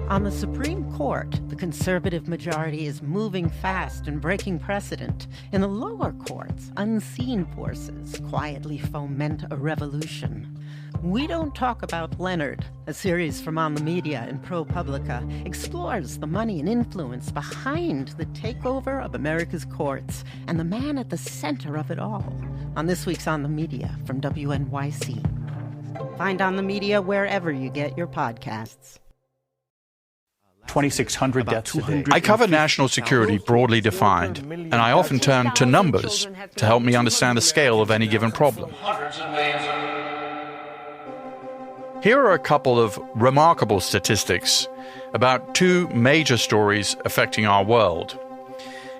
On the Supreme Court, the conservative majority is moving fast and breaking precedent. In the lower courts, unseen forces quietly foment a revolution. We Don't Talk About Leonard, a series from On the Media and ProPublica, explores the money and influence behind the takeover of America's courts and the man at the center of it all. On this week's On the Media from WNYC. Find On the Media wherever you get your podcasts. 2,600 deaths a day. I cover national security broadly defined, and I often turn to numbers to help me understand the scale of any given problem. Here are a couple of remarkable statistics about two major stories affecting our world.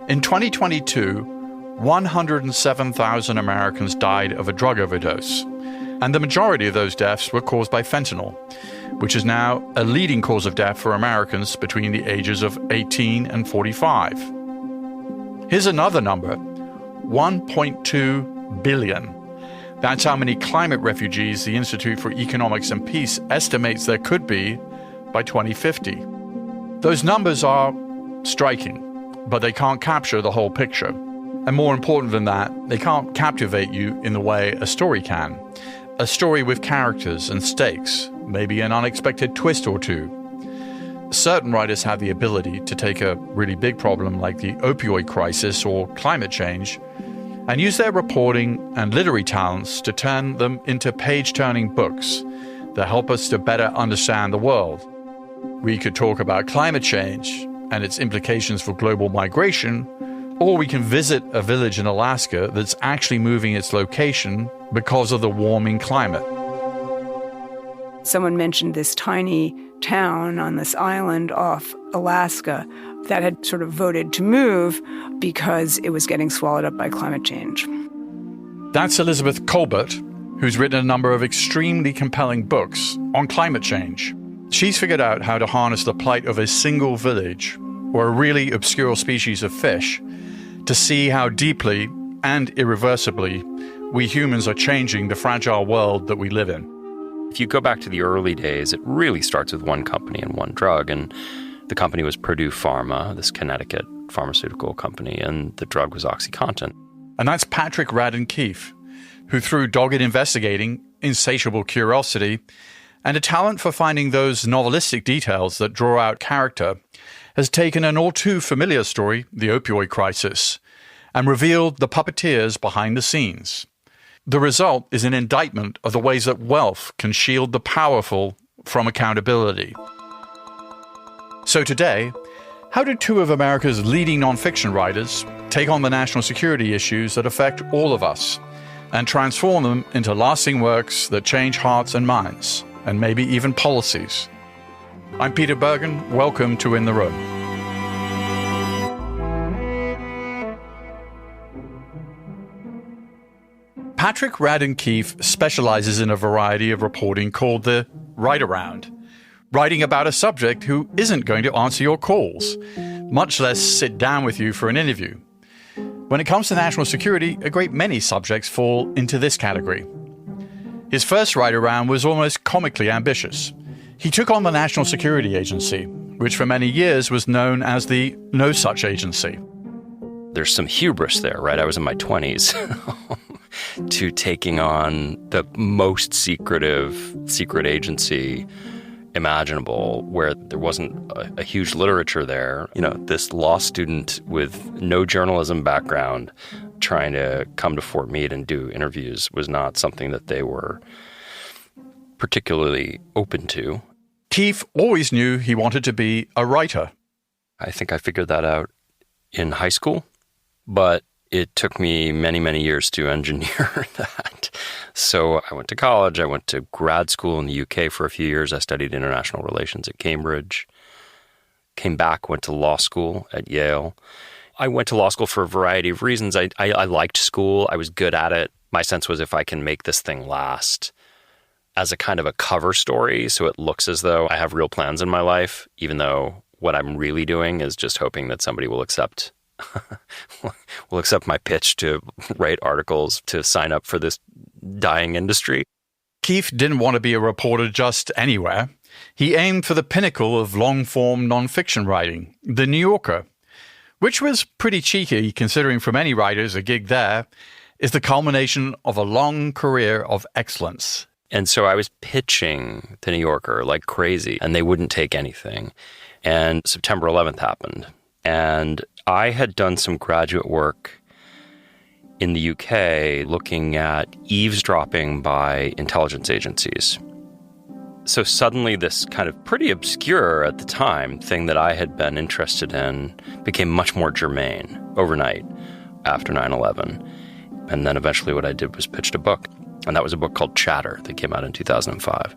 In 2022, 107,000 Americans died of a drug overdose, and the majority of those deaths were caused by fentanyl, which is now a leading cause of death for Americans between the ages of 18 and 45. Here's another number, 1.2 billion. That's how many climate refugees the Institute for Economics and Peace estimates there could be by 2050. Those numbers are striking, but they can't capture the whole picture. And more important than that, they can't captivate you in the way a story can. A story with characters and stakes, maybe an unexpected twist or two. Certain writers have the ability to take a really big problem like the opioid crisis or climate change and use their reporting and literary talents to turn them into page-turning books that help us to better understand the world. We could talk about climate change and its implications for global migration, or we can visit a village in Alaska that's actually moving its location because of the warming climate. Someone mentioned this tiny town on this island off Alaska that had sort of voted to move because it was getting swallowed up by climate change. That's Elizabeth Kolbert, who's written a number of extremely compelling books on climate change. She's figured out how to harness the plight of a single village or a really obscure species of fish to see how deeply and irreversibly we humans are changing the fragile world that we live in. If you go back to the early days, it really starts with one company and one drug. And the company was Purdue Pharma, this Connecticut pharmaceutical company, and the drug was OxyContin. And that's Patrick Radden Keefe, who through dogged investigating, insatiable curiosity, and a talent for finding those novelistic details that draw out character, has taken an all too familiar story, the opioid crisis, and revealed the puppeteers behind the scenes. The result is an indictment of the ways that wealth can shield the powerful from accountability. So today, how did two of America's leading nonfiction writers take on the national security issues that affect all of us and transform them into lasting works that change hearts and minds, and maybe even policies? I'm Peter Bergen. Welcome to In the Room. Patrick Radden Keefe specializes in a variety of reporting called the write-around, writing about a subject who isn't going to answer your calls, much less sit down with you for an interview. When it comes to national security, a great many subjects fall into this category. His first write-around was almost comically ambitious. He took on the National Security Agency, which for many years was known as the No Such Agency. There's some hubris there, right? I was in my 20s to taking on the most secretive secret agency imaginable, where there wasn't a huge literature there. You know, this law student with no journalism background trying to come to Fort Meade and do interviews was not something that they were particularly open to. Keefe always knew he wanted to be a writer. I think I figured that out in high school, but it took me many, many years to engineer that. So I went to college. I went to grad school in the UK for a few years. I studied international relations at Cambridge. Came back, went to law school at Yale. I went to law school for a variety of reasons. I liked school. I was good at it. My sense was if I can make this thing last as a kind of a cover story, so it looks as though I have real plans in my life, even though what I'm really doing is just hoping that somebody will accept my pitch to write articles to sign up for this dying industry. Keefe didn't want to be a reporter just anywhere. he aimed for the pinnacle of long-form nonfiction writing, The New Yorker, which was pretty cheeky considering for many writers a gig there is the culmination of a long career of excellence. And so I was pitching The New Yorker like crazy, and they wouldn't take anything. And September 11th happened. And I had done some graduate work in the UK looking at eavesdropping by intelligence agencies. So suddenly this kind of pretty obscure at the time thing that I had been interested in became much more germane overnight after 9/11. And then eventually what I did was pitched a book. And that was a book called Chatter that came out in 2005.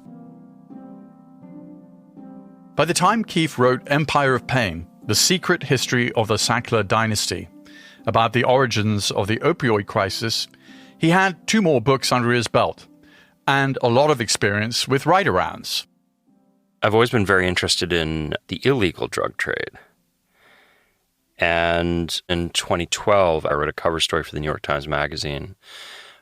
By the time Keefe wrote Empire of Pain, The Secret History of the Sackler Dynasty, about the origins of the opioid crisis, he had 2 more books under his belt and a lot of experience with write-arounds. I've always been very interested in the illegal drug trade. And in 2012, I wrote a cover story for the New York Times Magazine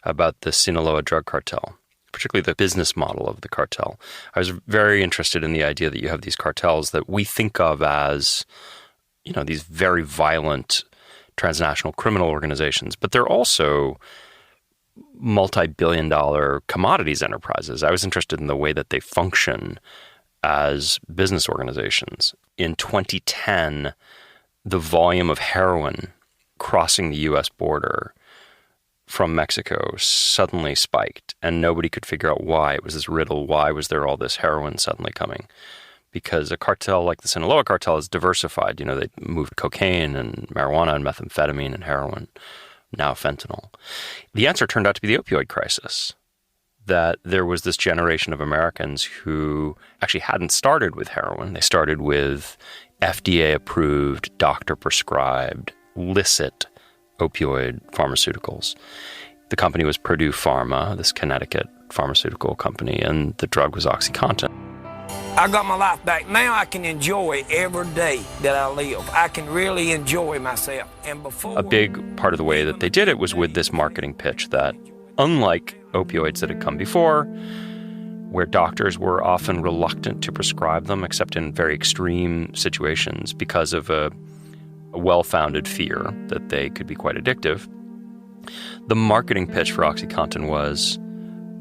about the Sinaloa drug cartel, particularly the business model of the cartel. I was very interested in the idea that you have these cartels that we think of as, you know, these very violent transnational criminal organizations, but they're also multi-billion-dollar commodities enterprises. I was interested in the way that they function as business organizations. In 2010, the volume of heroin crossing the U.S. border from Mexico suddenly spiked, and nobody could figure out why. It was this riddle. Why was there all this heroin suddenly coming? Because a cartel like the Sinaloa cartel is diversified. You know, they moved cocaine and marijuana and methamphetamine and heroin, now fentanyl. The answer turned out to be the opioid crisis, that there was this generation of Americans who actually hadn't started with heroin. They started with FDA-approved, doctor-prescribed, licit opioid pharmaceuticals. The company was Purdue Pharma, this Connecticut pharmaceutical company, and the drug was OxyContin. I got my life back. Now I can enjoy every day that I live. I can really enjoy myself. And before, a big part of the way that they did it was with this marketing pitch that, unlike opioids that had come before, where doctors were often reluctant to prescribe them except in very extreme situations because of a well-founded fear that they could be quite addictive, the marketing pitch for OxyContin was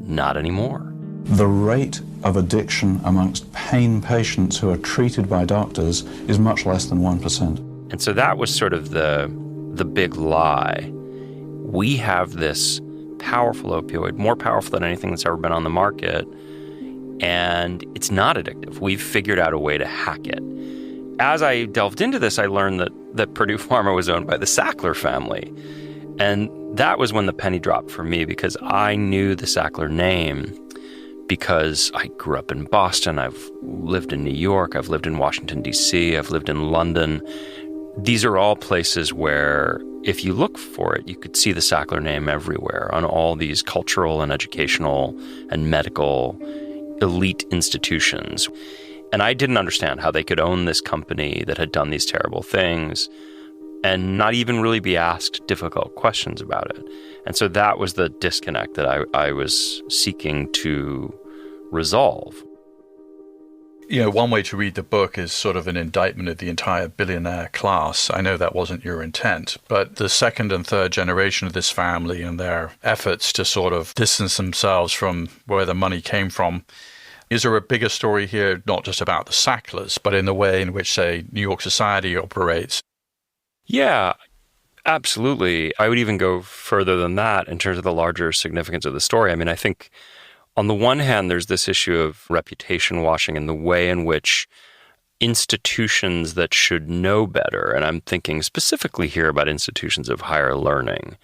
not anymore. The rate of addiction amongst pain patients who are treated by doctors is much less than 1%. And so that was sort of the big lie. We have this powerful opioid, more powerful than anything that's ever been on the market, and it's not addictive. We've figured out a way to hack it. As I delved into this, I learned that Purdue Pharma was owned by the Sackler family. And that was when the penny dropped for me, because I knew the Sackler name because I grew up in Boston, I've lived in New York, I've lived in Washington, D.C., I've lived in London. These are all places where, if you look for it, you could see the Sackler name everywhere on all these cultural and educational and medical elite institutions. And I didn't understand how they could own this company that had done these terrible things and not even really be asked difficult questions about it. And so that was the disconnect that I was seeking to resolve. You know, one way to read the book is sort of an indictment of the entire billionaire class. I know that wasn't your intent, but the second and third generation of this family and their efforts to sort of distance themselves from where the money came from. Is there a bigger story here, not just about the Sacklers, but in the way in which, say, New York society operates? Yeah, absolutely. I would even go further than that in terms of the larger significance of the story. I mean, I think on the one hand, there's this issue of reputation washing and the way in which institutions that should know better, and I'm thinking specifically here about institutions of higher learning,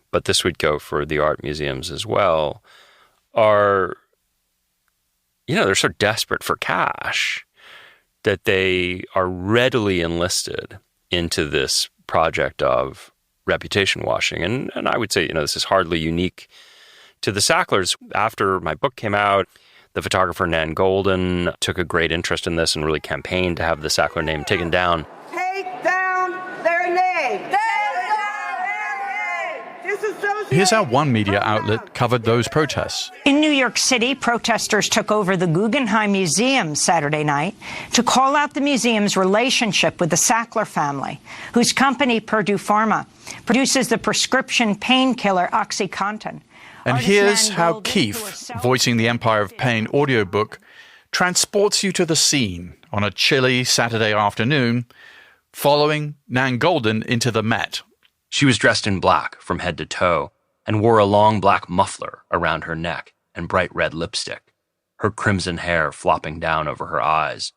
but this would go for the art museums as well, are, you know, they're so desperate for cash that they are readily enlisted into this project of reputation washing. And I would say, you know, this is hardly unique to the Sacklers. After my book came out, the photographer Nan Golden took a great interest in this and really campaigned to have the Sackler name taken down. Take down their name! Take down their name! Here's how one media outlet covered those protests. In New York City, protesters took over the Guggenheim Museum Saturday night to call out the museum's relationship with the Sackler family, whose company, Purdue Pharma, produces the prescription painkiller OxyContin. And here's how Keefe, voicing the Empire of Pain audiobook, transports you to the scene on a chilly Saturday afternoon, following Nan Goldin into the Met. She was dressed in black from head to toe and wore a long black muffler around her neck and bright red lipstick, her crimson hair flopping down over her eyes.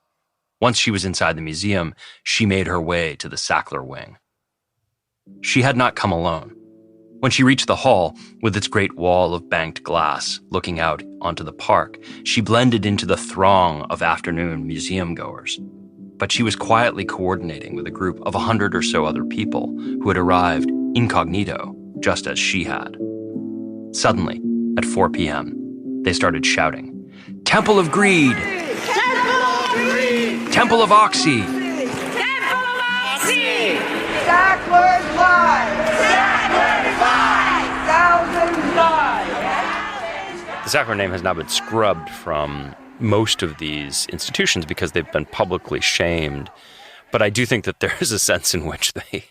Once she was inside the museum, she made her way to the Sackler wing. She had not come alone. When she reached the hall, with its great wall of banked glass looking out onto the park, she blended into the throng of afternoon museum goers. But she was quietly coordinating with a group of 100 or so other people who had arrived incognito, just as she had. Suddenly, at 4 p.m., they started shouting, "Temple of Greed! Temple of Greed! Temple of Oxy! Temple of Oxy! Sacklers live! Sacklers live! Thousands live! The Sackler name has now been scrubbed from most of these institutions because they've been publicly shamed. But I do think that there is a sense in which they,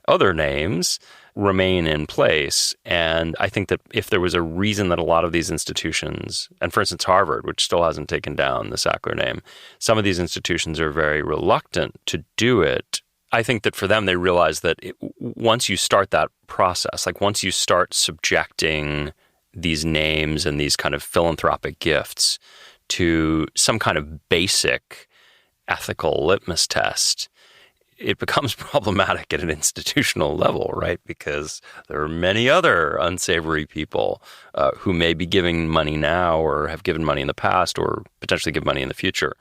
other names remain in place. And I think that if there was a reason that a lot of these institutions, and for instance, Harvard, which still hasn't taken down the Sackler name, some of these institutions are very reluctant to do it. I think that for them, they realize that once you start that process, like once you start subjecting these names and these kind of philanthropic gifts to some kind of basic ethical litmus test, it becomes problematic at an institutional level, right? Because there are many other unsavory people who may be giving money now or have given money in the past or potentially give money in the future.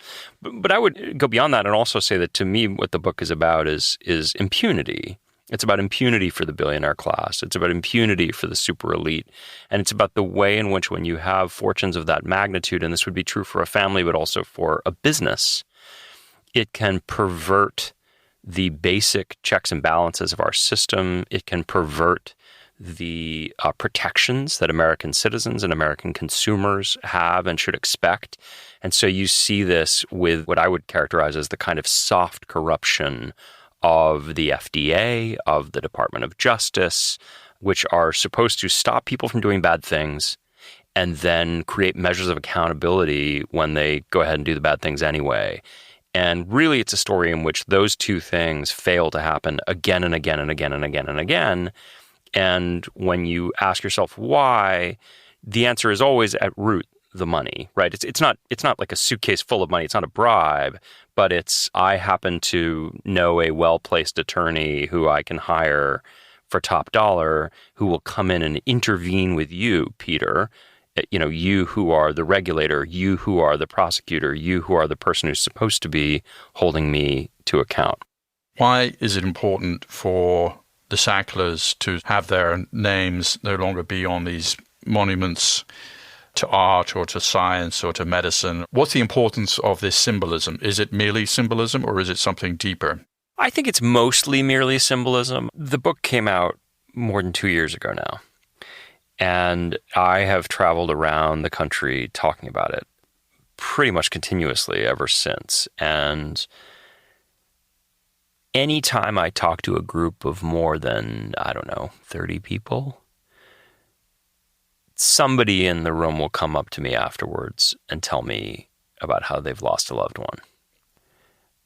But I would go beyond that and also say that to me, what the book is about is impunity. It's about impunity for the billionaire class. It's about impunity for the super elite. And it's about the way in which when you have fortunes of that magnitude, and this would be true for a family, but also for a business, it can pervert the basic checks and balances of our system. It can pervert the protections that American citizens and American consumers have and should expect. And so you see this with what I would characterize as the kind of soft corruption of the FDA, of the Department of Justice, which are supposed to stop people from doing bad things and then create measures of accountability when they go ahead and do the bad things anyway. And really, it's a story in which those two things fail to happen again and again and again and again and again. And when you ask yourself why, the answer is always at root the money, right? It's not like a suitcase full of money. It's not a bribe, but it's I happen to know a well-placed attorney who I can hire for top dollar who will come in and intervene with you, Peter. You who are the regulator, you who are the prosecutor, you who are the person who's supposed to be holding me to account. Why is it important for the Sacklers to have their names no longer be on these monuments to art or to science or to medicine? What's the importance of this symbolism? Is it merely symbolism or is it something deeper? I think it's mostly merely symbolism. The book came out more than 2 years ago now. And I have traveled around the country talking about it pretty much continuously ever since. And anytime I talk to a group of more than, 30 people, somebody in the room will come up to me afterwards and tell me about how they've lost a loved one.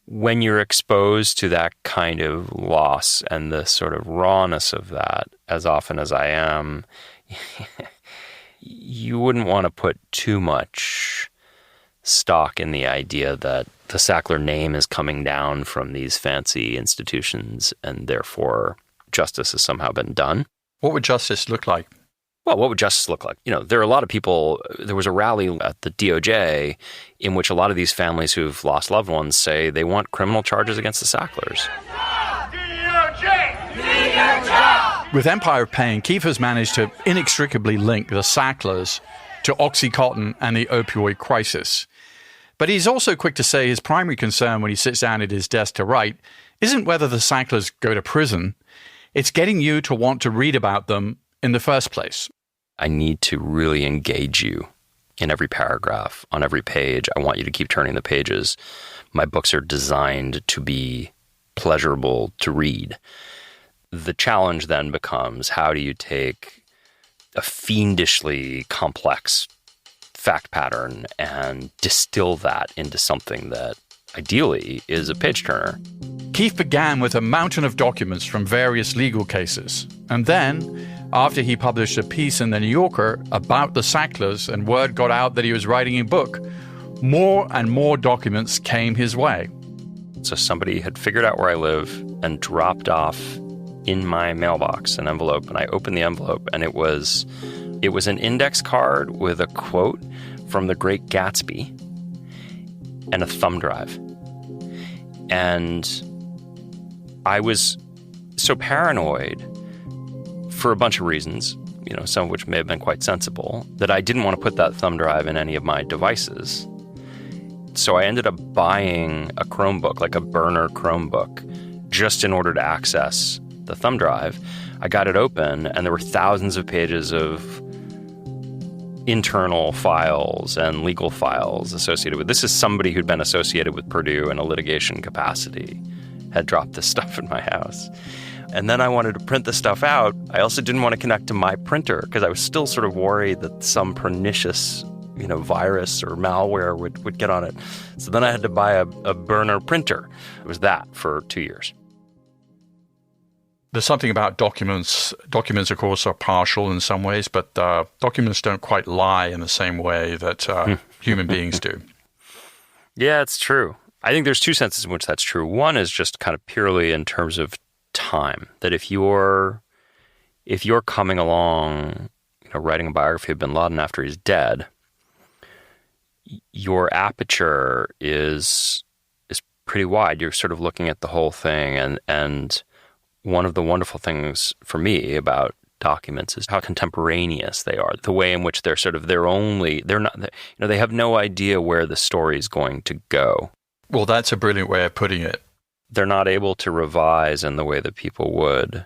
When you're exposed to that kind of loss and the sort of rawness of that, as often as I am, you wouldn't want to put too much stock in the idea that the Sackler name is coming down from these fancy institutions and therefore justice has somehow been done. What would justice look like? Well, what would justice look like? There are a lot of people, there was a rally at the DOJ in which a lot of these families who've lost loved ones say they want criminal charges against the Sacklers. DOJ! Do your job! With Empire of Pain, Keefe has managed to inextricably link the Sacklers to OxyContin and the opioid crisis. But he's also quick to say his primary concern when he sits down at his desk to write isn't whether the Sacklers go to prison. It's getting you to want to read about them in the first place. I need to really engage you in every paragraph, on every page. I want you to keep turning the pages. My books are designed to be pleasurable to read. The challenge then becomes, how do you take a fiendishly complex fact pattern and distill that into something that ideally is a page-turner? Keefe began with a mountain of documents from various legal cases. And then, after he published a piece in The New Yorker about the Sacklers and word got out that he was writing a book, more and more documents came his way. So somebody had figured out where I live and dropped off in my mailbox an envelope, and I opened the envelope, and it was an index card with a quote from The Great Gatsby and a thumb drive. And I was so paranoid for a bunch of reasons, some of which may have been quite sensible, that I didn't want to put that thumb drive in any of my devices. So I ended up buying a Chromebook, like a burner Chromebook, just in order to access the thumb drive. I got it open, and there were thousands of pages of internal files and legal files associated with this. Is somebody who'd been associated with Purdue in a litigation capacity had dropped this stuff in my house. And then I wanted to print the stuff out. I also didn't want to connect to my printer because I was still sort of worried that some pernicious virus or malware would get on it. So then I had to buy a burner printer. It was that for 2 years. There's something about documents. Documents, of course, are partial in some ways, but documents don't quite lie in the same way that human beings do. Yeah, it's true. I think there's two senses in which that's true. One is just kind of purely in terms of time, that if you're coming along, writing a biography of bin Laden after he's dead, your aperture is pretty wide. You're sort of looking at the whole thing, and one of the wonderful things for me about documents is how contemporaneous they are. The way in which they have no idea where the story is going to go. Well, that's a brilliant way of putting it. They're not able to revise in the way that people would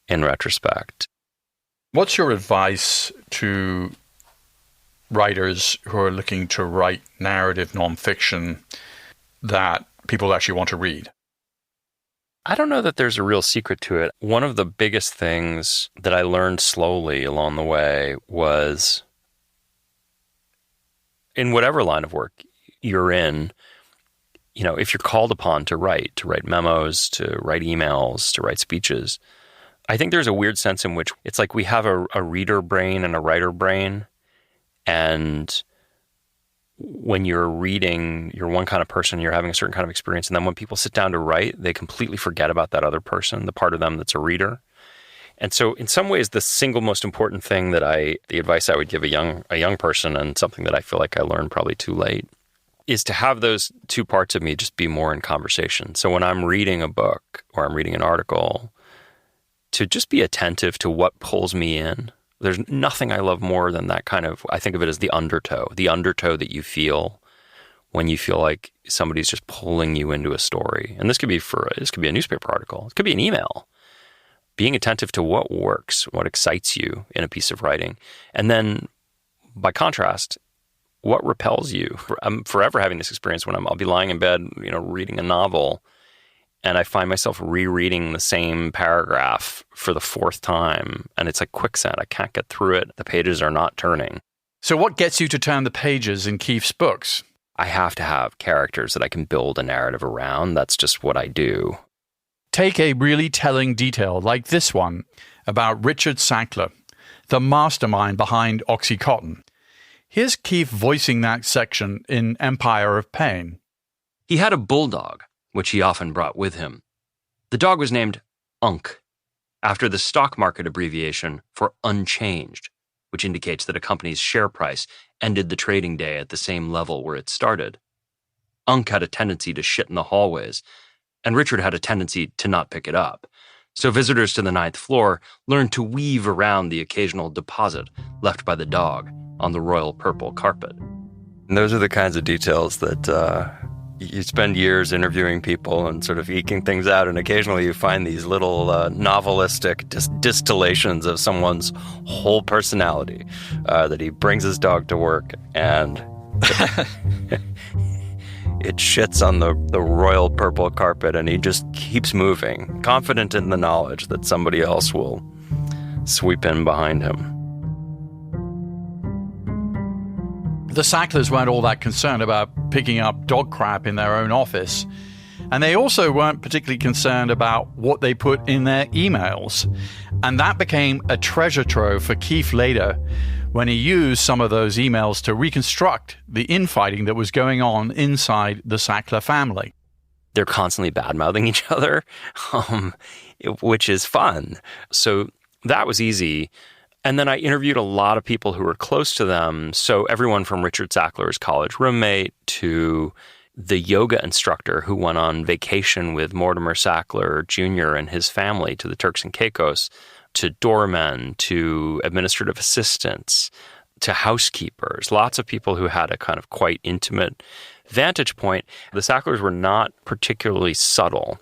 in retrospect. What's your advice to writers who are looking to write narrative nonfiction that people actually want to read? I don't know that there's a real secret to it. One of the biggest things that I learned slowly along the way was, in whatever line of work you're in, if you're called upon to write memos, to write emails, to write speeches, I think there's a weird sense in which it's like we have a reader brain and a writer brain. And when you're reading, you're one kind of person, you're having a certain kind of experience. And then when people sit down to write, they completely forget about that other person, the part of them that's a reader. And so in some ways, the single most important thing the advice I would give a young person, and something that I feel like I learned probably too late, is to have those two parts of me just be more in conversation. So when I'm reading a book or I'm reading an article, to just be attentive to what pulls me in. There's nothing I love more than that kind of, I think of it as the undertow that you feel when you feel like somebody's just pulling you into a story. And this could be a newspaper article. It could be an email. Being attentive to what works, what excites you in a piece of writing. And then by contrast, what repels you. I'm forever having this experience when I'll be lying in bed, reading a novel, and I find myself rereading the same paragraph for the fourth time, and it's like quicksand. I can't get through it. The pages are not turning. So what gets you to turn the pages in Keefe's books? I have to have characters that I can build a narrative around. That's just what I do. Take a really telling detail like this one about Richard Sackler, the mastermind behind OxyContin. Here's Keefe voicing that section in Empire of Pain. He had a bulldog, which he often brought with him. The dog was named Unk, after the stock market abbreviation for unchanged, which indicates that a company's share price ended the trading day at the same level where it started. Unk had a tendency to shit in the hallways, and Richard had a tendency to not pick it up. So visitors to the 9th floor learned to weave around the occasional deposit left by the dog on the royal purple carpet. And those are the kinds of details that you spend years interviewing people and sort of eking things out, and occasionally you find these little novelistic distillations of someone's whole personality, that he brings his dog to work and it shits on the royal purple carpet, and he just keeps moving, confident in the knowledge that somebody else will sweep in behind him. The Sacklers weren't all that concerned about picking up dog crap in their own office. And they also weren't particularly concerned about what they put in their emails. And that became a treasure trove for Keefe later when he used some of those emails to reconstruct the infighting that was going on inside the Sackler family. They're constantly bad-mouthing each other, which is fun. So that was easy. And then I interviewed a lot of people who were close to them. So everyone from Richard Sackler's college roommate to the yoga instructor who went on vacation with Mortimer Sackler Jr. and his family to the Turks and Caicos, to doormen, to administrative assistants, to housekeepers, lots of people who had a kind of quite intimate vantage point. The Sacklers were not particularly subtle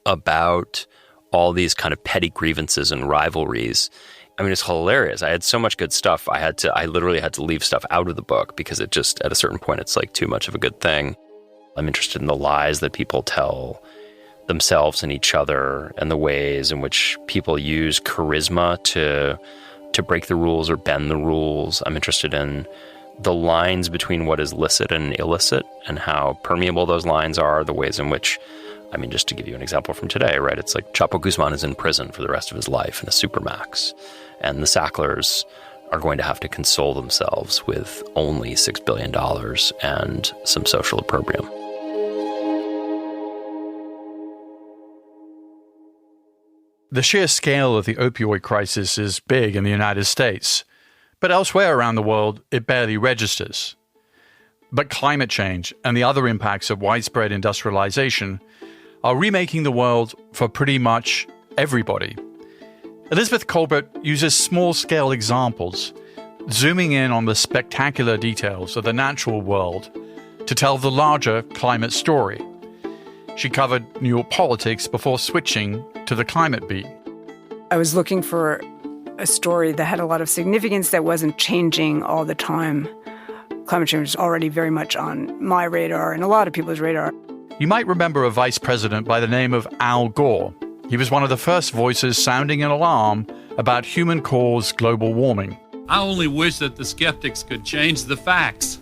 about all these kind of petty grievances and rivalries. I mean, it's hilarious. I had so much good stuff. I literally had to leave stuff out of the book because it just, at a certain point, it's like too much of a good thing. I'm interested in the lies that people tell themselves and each other, and the ways in which people use charisma to break the rules or bend the rules. I'm interested in the lines between what is licit and illicit and how permeable those lines are, the ways in which, I mean, just to give you an example from today, right? It's like Chapo Guzman is in prison for the rest of his life in a supermax, and the Sacklers are going to have to console themselves with only $6 billion and some social opprobrium. The sheer scale of the opioid crisis is big in the United States, but elsewhere around the world, it barely registers. But climate change and the other impacts of widespread industrialization are remaking the world for pretty much everybody. Elizabeth Kolbert uses small-scale examples, zooming in on the spectacular details of the natural world to tell the larger climate story. She covered New York politics before switching to the climate beat. I was looking for a story that had a lot of significance that wasn't changing all the time. Climate change was already very much on my radar and a lot of people's radar. You might remember a vice president by the name of Al Gore. He was one of the first voices sounding an alarm about human-caused global warming. I only wish that the skeptics could change the facts,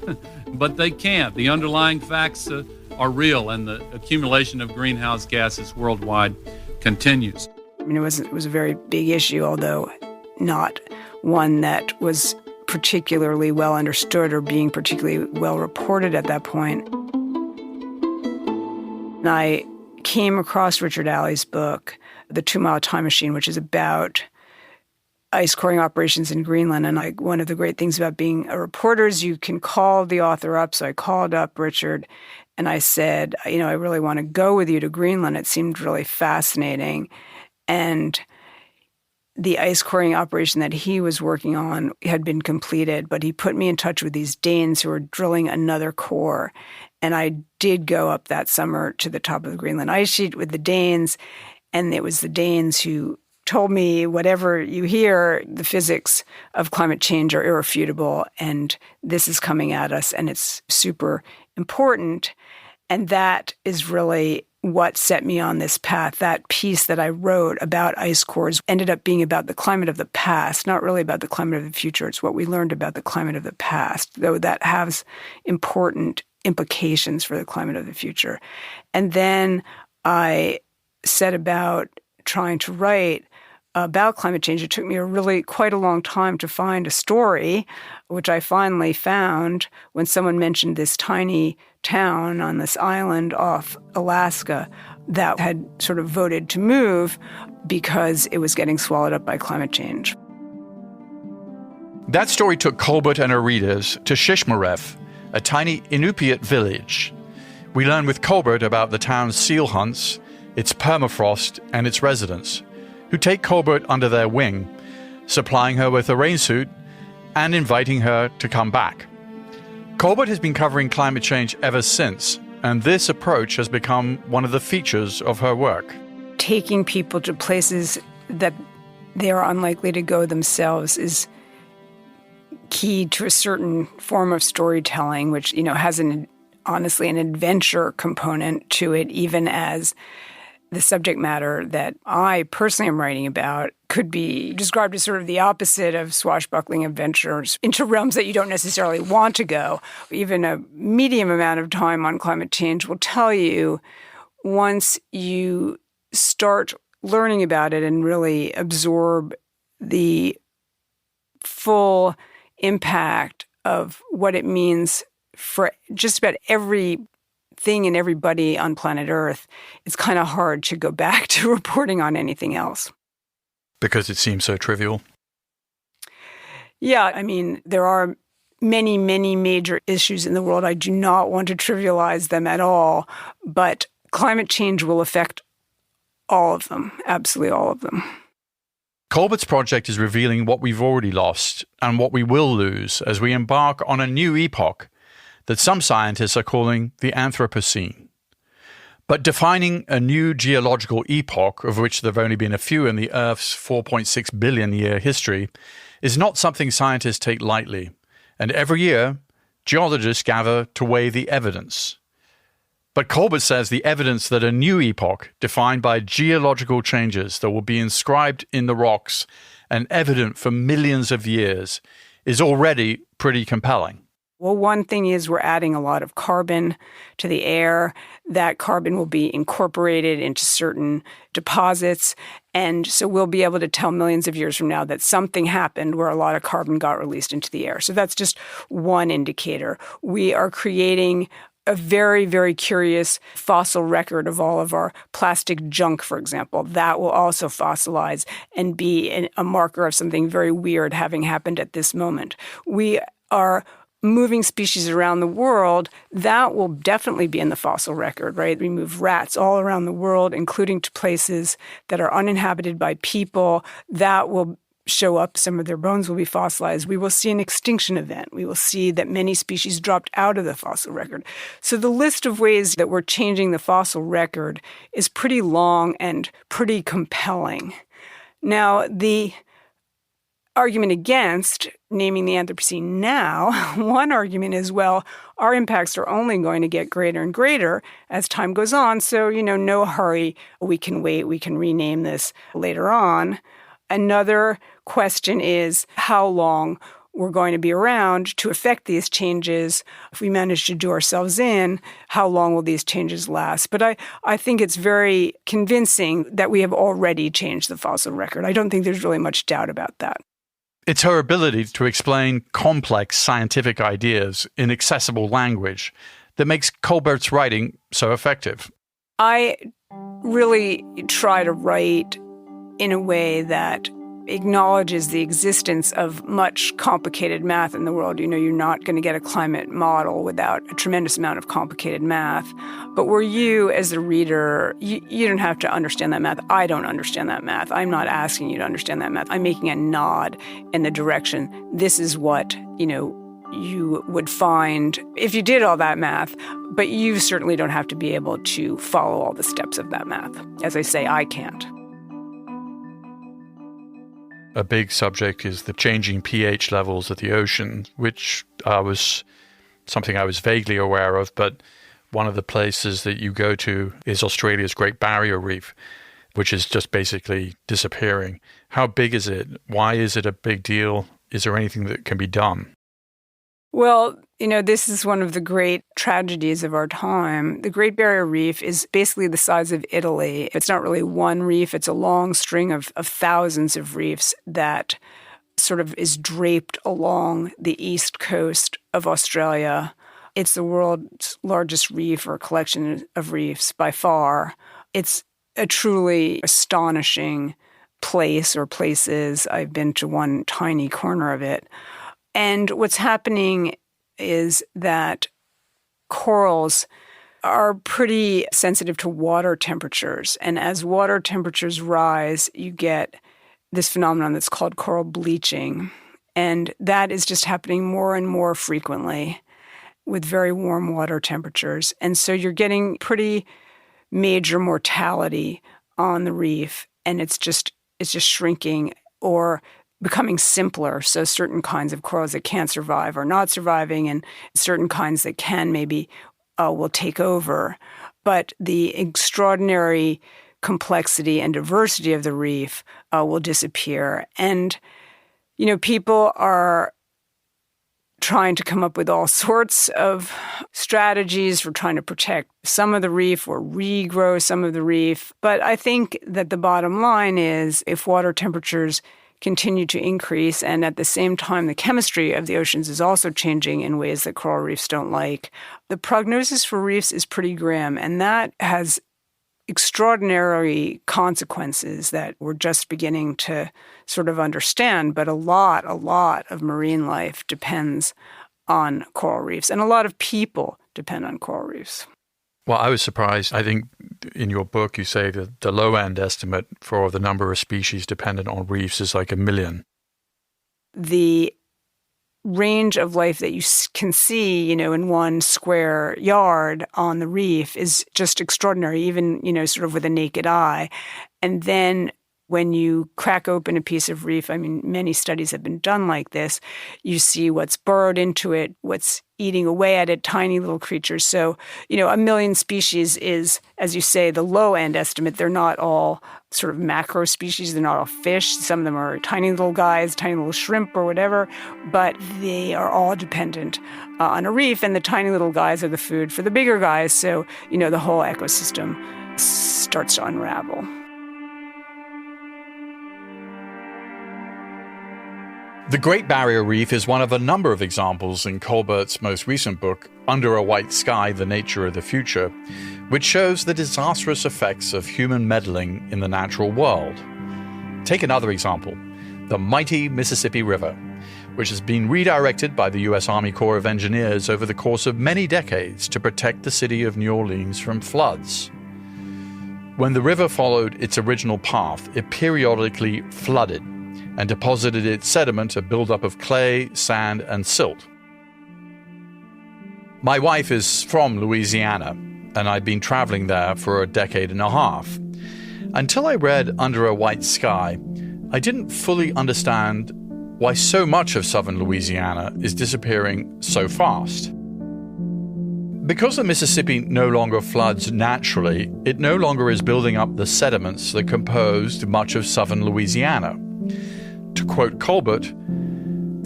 but they can't. The underlying facts are real, and the accumulation of greenhouse gases worldwide continues. I mean, it was a very big issue, although not one that was particularly well understood or being particularly well reported at that point. And I came across Richard Alley's book, The 2 Mile Time Machine, which is about ice coring operations in Greenland. And one of the great things about being a reporter is you can call the author up. So I called up Richard and I said, I really want to go with you to Greenland. It seemed really fascinating. And the ice coring operation that he was working on had been completed, but he put me in touch with these Danes who were drilling another core. And I did go up that summer to the top of the Greenland ice sheet with the Danes, and it was the Danes who told me, whatever you hear, the physics of climate change are irrefutable, and this is coming at us, and it's super important. And that is really what set me on this path. That piece that I wrote about ice cores ended up being about the climate of the past, not really about the climate of the future. It's what we learned about the climate of the past, though that has important implications for the climate of the future. And then I set about trying to write about climate change. It took me quite a long time to find a story, which I finally found when someone mentioned this tiny town on this island off Alaska that had sort of voted to move because it was getting swallowed up by climate change. That story took Kolbert and her readers to Shishmaref, a tiny Inupiat village. We learn with Kolbert about the town's seal hunts, its permafrost, and its residents, who take Kolbert under their wing, supplying her with a rainsuit and inviting her to come back. Kolbert has been covering climate change ever since, and this approach has become one of the features of her work. Taking people to places that they are unlikely to go themselves is key to a certain form of storytelling, which, has honestly an adventure component to it, even as the subject matter that I personally am writing about could be described as sort of the opposite of swashbuckling adventures into realms that you don't necessarily want to go. Even a medium amount of time on climate change will tell you, once you start learning about it and really absorb the full impact of what it means for just about everything and everybody on planet Earth, it's kind of hard to go back to reporting on anything else. Because it seems so trivial? Yeah, there are many, many major issues in the world. I do not want to trivialize them at all, but climate change will affect all of them, absolutely all of them. Kolbert's project is revealing what we've already lost and what we will lose as we embark on a new epoch that some scientists are calling the Anthropocene. But defining a new geological epoch, of which there have only been a few in the Earth's 4.6 billion year history, is not something scientists take lightly. And every year, geologists gather to weigh the evidence. But Kolbert says the evidence that a new epoch, defined by geological changes that will be inscribed in the rocks and evident for millions of years, is already pretty compelling. Well, one thing is we're adding a lot of carbon to the air. That carbon will be incorporated into certain deposits. And so we'll be able to tell millions of years from now that something happened where a lot of carbon got released into the air. So that's just one indicator. We are creating a very, very curious fossil record of all of our plastic junk, for example. That will also fossilize and be a marker of something very weird having happened at this moment. We are moving species around the world. That will definitely be in the fossil record, right? We move rats all around the world, including to places that are uninhabited by people. That will show up. Some of their bones will be fossilized. We will see an extinction event. We will see that many species dropped out of the fossil record. So the list of ways that we're changing the fossil record is pretty long and pretty compelling. Now, the argument against naming the Anthropocene now, one argument is, well, our impacts are only going to get greater and greater as time goes on. So, no hurry. We can wait. We can rename this later on. Another question is how long we're going to be around to affect these changes. If we manage to do ourselves in, how long will these changes last? But I think it's very convincing that we have already changed the fossil record. I don't think there's really much doubt about that. It's her ability to explain complex scientific ideas in accessible language that makes Kolbert's writing so effective. I really try to write in a way that acknowledges the existence of much complicated math in the world. You're not going to get a climate model without a tremendous amount of complicated math. But where you, as the reader, you don't have to understand that math. I don't understand that math. I'm not asking you to understand that math. I'm making a nod in the direction. This is what, you would find if you did all that math. But you certainly don't have to be able to follow all the steps of that math. As I say, I can't. A big subject is the changing pH levels of the ocean, which was something I was vaguely aware of, but one of the places that you go to is Australia's Great Barrier Reef, which is just basically disappearing. How big is it? Why is it a big deal? Is there anything that can be done? Well, this is one of the great tragedies of our time. The Great Barrier Reef is basically the size of Italy. It's not really one reef. It's a long string of thousands of reefs that sort of is draped along the east coast of Australia. It's the world's largest reef or collection of reefs by far. It's a truly astonishing place or places. I've been to one tiny corner of it. And what's happening is that corals are pretty sensitive to water temperatures. And as water temperatures rise, you get this phenomenon that's called coral bleaching. And that is just happening more and more frequently. with very warm water temperatures. And so you're getting pretty major mortality on the reef, and it's just shrinking or becoming simpler. So certain kinds of corals that can't survive are not surviving, and certain kinds that can maybe will take over. But the extraordinary complexity and diversity of the reef will disappear. And, people are trying to come up with all sorts of strategies for trying to protect some of the reef or regrow some of the reef. But I think that the bottom line is if water temperatures continue to increase and at the same time the chemistry of the oceans is also changing in ways that coral reefs don't like, the prognosis for reefs is pretty grim. And that has extraordinary consequences that we're just beginning to sort of understand. But a lot of marine life depends on coral reefs, and a lot of people depend on coral reefs. Well, I was surprised. I think in your book you say that the low-end estimate for the number of species dependent on reefs is like 1 million. The range of life that you can see, in one square yard on the reef is just extraordinary, even, sort of with a naked eye. And then when you crack open a piece of reef, many studies have been done like this, you see what's burrowed into it, what's eating away at it, tiny little creatures. So, 1 million species is, as you say, the low-end estimate. They're not all sort of macro species. They're not all fish. Some of them are tiny little guys, tiny little shrimp or whatever, but they are all dependent on a reef, and the tiny little guys are the food for the bigger guys. So, the whole ecosystem starts to unravel. The Great Barrier Reef is one of a number of examples in Kolbert's most recent book, Under a White Sky, The Nature of the Future, which shows the disastrous effects of human meddling in the natural world. Take another example, the mighty Mississippi River, which has been redirected by the U.S. Army Corps of Engineers over the course of many decades to protect the city of New Orleans from floods. When the river followed its original path, it periodically flooded and deposited its sediment, a buildup of clay, sand, and silt. My wife is from Louisiana, and I'd been traveling there for a decade and a half. Until I read Under a White Sky, I didn't fully understand why so much of southern Louisiana is disappearing so fast. Because the Mississippi no longer floods naturally, it no longer is building up the sediments that composed much of southern Louisiana. To quote Kolbert,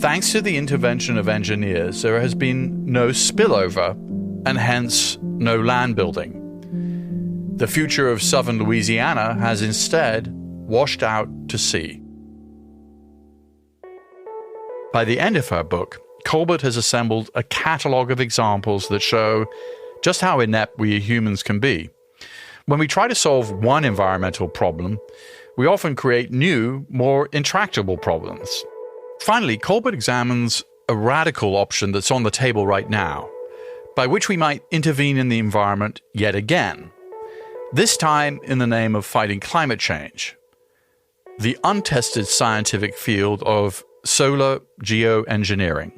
thanks to the intervention of engineers, there has been no spillover and hence no land building. The future of southern Louisiana has instead washed out to sea. By the end of her book, Kolbert has assembled a catalogue of examples that show just how inept we humans can be. When we try to solve one environmental problem, we often create new, more intractable problems. Finally, Kolbert examines a radical option that's on the table right now, by which we might intervene in the environment yet again, this time in the name of fighting climate change. The untested scientific field of solar geoengineering.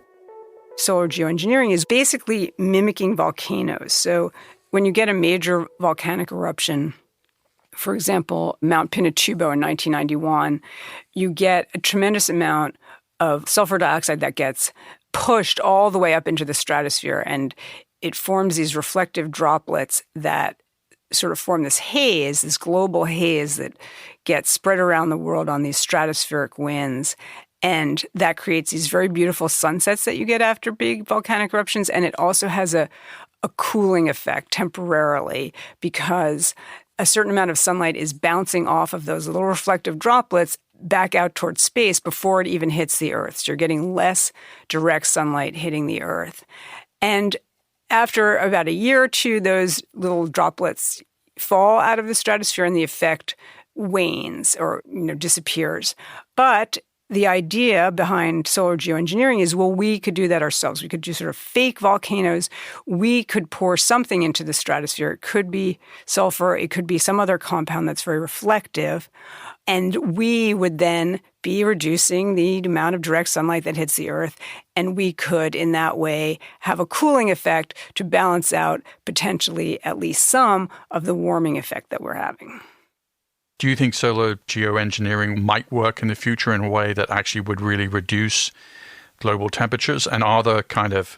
Solar geoengineering is basically mimicking volcanoes. So when you get a major volcanic eruption, for example, Mount Pinatubo in 1991, you get a tremendous amount of sulfur dioxide that gets pushed all the way up into the stratosphere, and it forms these reflective droplets that sort of form this haze, this global haze that gets spread around the world on these stratospheric winds. And that creates these very beautiful sunsets that you get after big volcanic eruptions. And it also has a cooling effect temporarily because a certain amount of sunlight is bouncing off of those little reflective droplets back out towards space before it even hits the Earth. So you're getting less direct sunlight hitting the Earth. And after about a year or two, those little droplets fall out of the stratosphere and the effect wanes or disappears. But the idea behind solar geoengineering is, well, we could do that ourselves. We could do sort of fake volcanoes. We could pour something into the stratosphere. It could be sulfur. It could be some other compound that's very reflective. And we would then be reducing the amount of direct sunlight that hits the Earth. And we could, in that way, have a cooling effect to balance out potentially at least some of the warming effect that we're having. Do you think solar geoengineering might work in the future in a way that actually would really reduce global temperatures? And are there kind of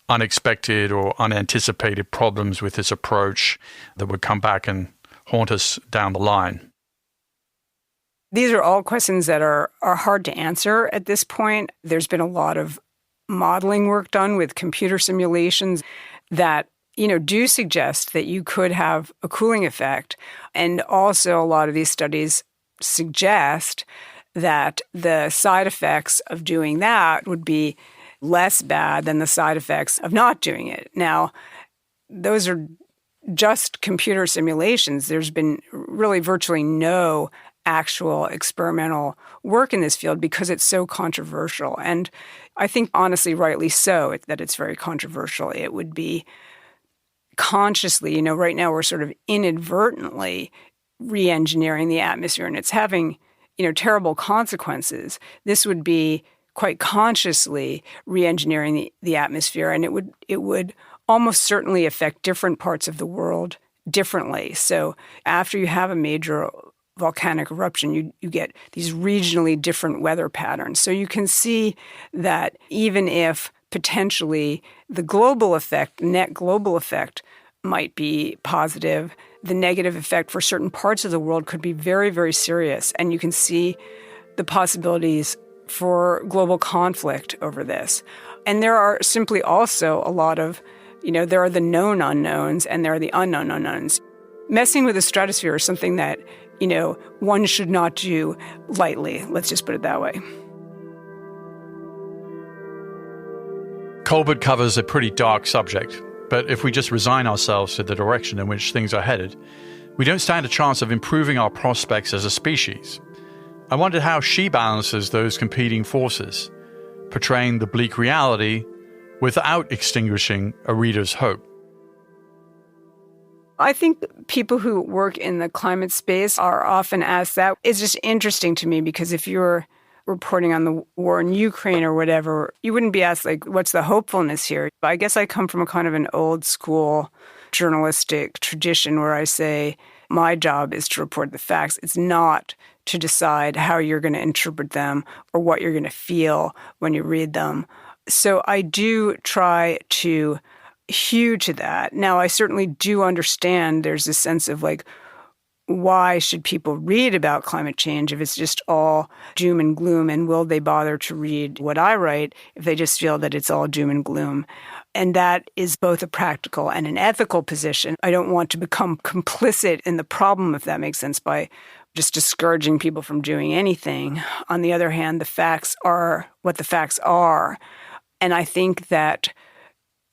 unexpected or unanticipated problems with this approach that would come back and haunt us down the line? These are all questions that are hard to answer at this point. There's been a lot of modeling work done with computer simulations that do suggest that you could have a cooling effect. And also a lot of these studies suggest that the side effects of doing that would be less bad than the side effects of not doing it. Now, those are just computer simulations. There's been really virtually no actual experimental work in this field because it's so controversial. And I think, honestly, rightly so, that it's very controversial. It would be consciously, right now we're sort of inadvertently re-engineering the atmosphere, and it's having, terrible consequences. This would be quite consciously re-engineering the atmosphere, and it would almost certainly affect different parts of the world differently. So after you have a major volcanic eruption, you get these regionally different weather patterns. So you can see that even if potentially the global effect, net global effect, might be positive, the negative effect for certain parts of the world could be very, very serious. And you can see the possibilities for global conflict over this. And there are simply also a lot of, there are the known unknowns and there are the unknown unknowns. Messing with the stratosphere is something that, one should not do lightly. Let's just put it that way. Kolbert covers a pretty dark subject, but if we just resign ourselves to the direction in which things are headed, we don't stand a chance of improving our prospects as a species. I wondered how she balances those competing forces, portraying the bleak reality without extinguishing a reader's hope. I think people who work in the climate space are often asked that. It's just interesting to me because if you're reporting on the war in Ukraine or whatever, you wouldn't be asked, what's the hopefulness here? I guess I come from a kind of an old school journalistic tradition where I say my job is to report the facts. It's not to decide how you're going to interpret them or what you're going to feel when you read them. So I do try to hew to that. Now, I certainly do understand there's a sense of why should people read about climate change if it's just all doom and gloom? And will they bother to read what I write if they just feel that it's all doom and gloom? And that is both a practical and an ethical position. I don't want to become complicit in the problem, if that makes sense, by just discouraging people from doing anything. On the other hand, the facts are what the facts are. And I think that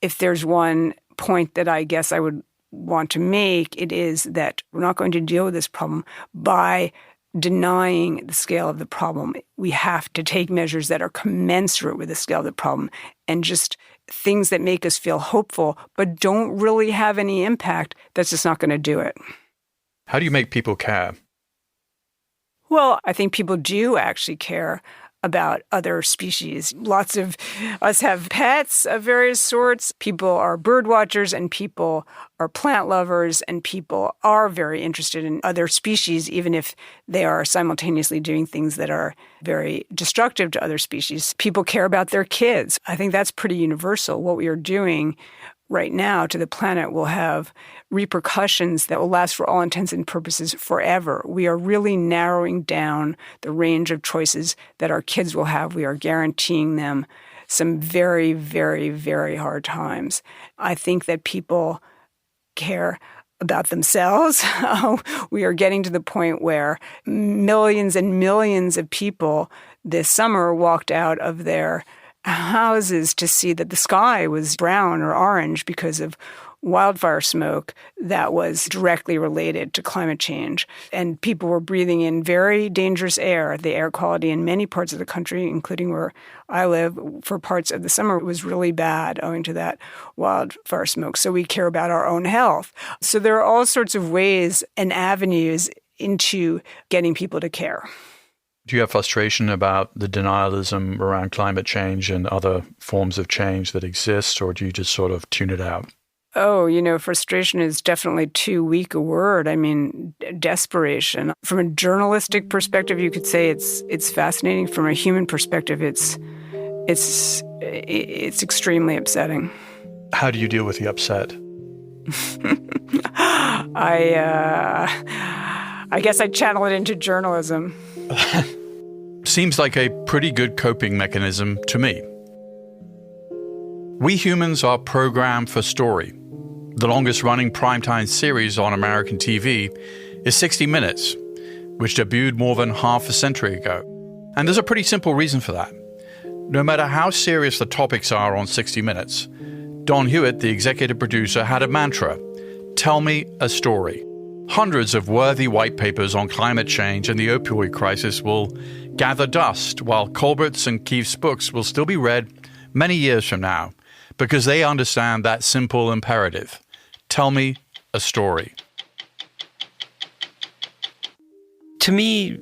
if there's one point that I guess I would want to make, it is that we're not going to deal with this problem by denying the scale of the problem. We have to take measures that are commensurate with the scale of the problem and just things that make us feel hopeful but don't really have any impact. That's just not going to do it. How do you make people care? Well, I think people do actually care about other species. Lots of us have pets of various sorts. People are bird watchers and people are plant lovers and people are very interested in other species, even if they are simultaneously doing things that are very destructive to other species. People care about their kids. I think that's pretty universal. What we are doing right now to the planet will have repercussions that will last for all intents and purposes forever. We are really narrowing down the range of choices that our kids will have. We are guaranteeing them some very, very, very hard times. I think that people care about themselves. We are getting to the point where millions and millions of people this summer walked out of their houses to see that the sky was brown or orange because of wildfire smoke that was directly related to climate change. And people were breathing in very dangerous air. The air quality in many parts of the country, including where I live, for parts of the summer was really bad owing to that wildfire smoke. So we care about our own health. So there are all sorts of ways and avenues into getting people to care. Do you have frustration about the denialism around climate change and other forms of change that exist, or do you just sort of tune it out? Oh, frustration is definitely too weak a word. I mean, desperation. From a journalistic perspective, you could say it's fascinating. From a human perspective, it's extremely upsetting. How do you deal with the upset? I guess I channel it into journalism. Seems like a pretty good coping mechanism to me. We humans are programmed for story. The longest-running primetime series on American TV is 60 Minutes, which debuted more than half a century ago. And there's a pretty simple reason for that. No matter how serious the topics are on 60 Minutes, Don Hewitt, the executive producer, had a mantra: tell me a story. Hundreds of worthy white papers on climate change and the opioid crisis will gather dust, while Kolbert's and Keefe's books will still be read many years from now, because they understand that simple imperative: tell me a story. To me,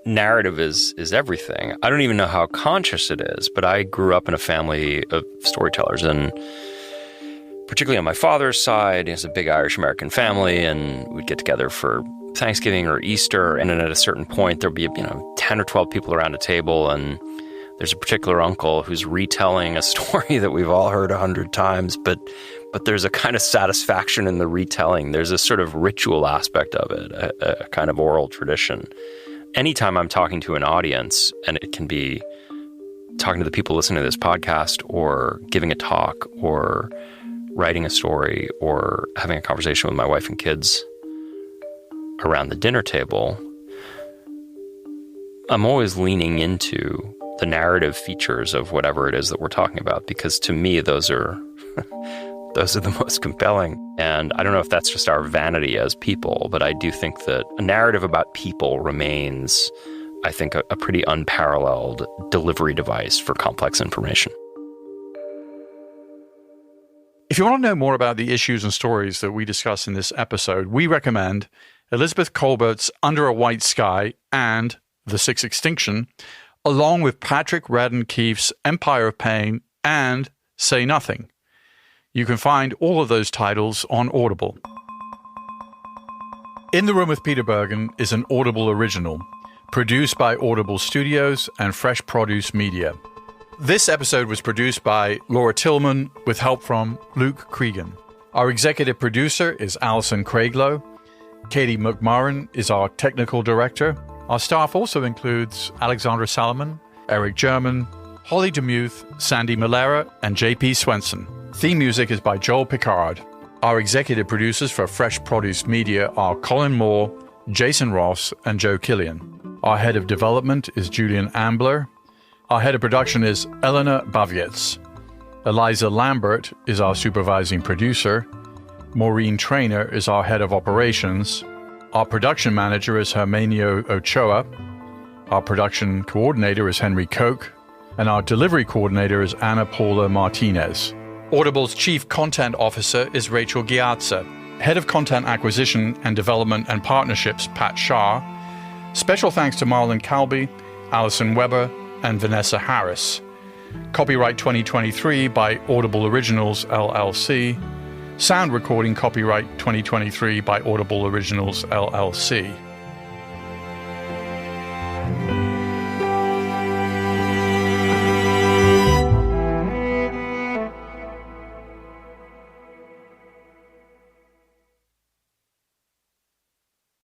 narrative is everything. I don't even know how conscious it is, but I grew up in a family of storytellers, and particularly on my father's side, it's a big Irish-American family, and we'd get together for Thanksgiving or Easter, and then at a certain point there'd be 10 or 12 people around a table, and there's a particular uncle who's retelling a story that we've all heard 100 times, but there's a kind of satisfaction in the retelling. There's a sort of ritual aspect of it, a kind of oral tradition. Anytime I'm talking to an audience, and it can be talking to the people listening to this podcast, or giving a talk, or writing a story, or having a conversation with my wife and kids around the dinner table, I'm always leaning into the narrative features of whatever it is that we're talking about, because to me, those are the most compelling. And I don't know if that's just our vanity as people, but I do think that a narrative about people remains, I think, a pretty unparalleled delivery device for complex information. If you want to know more about the issues and stories that we discuss in this episode, we recommend Elizabeth Kolbert's Under a White Sky and The Sixth Extinction, along with Patrick Radden Keefe's Empire of Pain and Say Nothing. You can find all of those titles on Audible. In the Room with Peter Bergen is an Audible original, produced by Audible Studios and Fresh Produce Media. This episode was produced by Laura Tillman with help from Luke Cregan. Our executive producer is Alison Craiglow. Katie McMurran is our technical director. Our staff also includes Alexandra Salomon, Eric German, Holly DeMuth, Sandy Malera, and JP Swenson. Theme music is by Joel Picard. Our executive producers for Fresh Produce Media are Colin Moore, Jason Ross, and Joe Killian. Our head of development is Julian Ambler. Our head of production is Eleanor Bavietz. Eliza Lambert is our supervising producer. Maureen Traynor is our head of operations. Our production manager is Hermenio Ochoa. Our production coordinator is Henry Koch. And our delivery coordinator is Ana Paula Martinez. Audible's chief content officer is Rachel Giazza. Head of content acquisition and development and partnerships, Pat Shah. Special thanks to Marlon Calby, Alison Weber, and Vanessa Harris. Copyright 2023 by Audible Originals, LLC. Sound recording copyright 2023 by Audible Originals, LLC.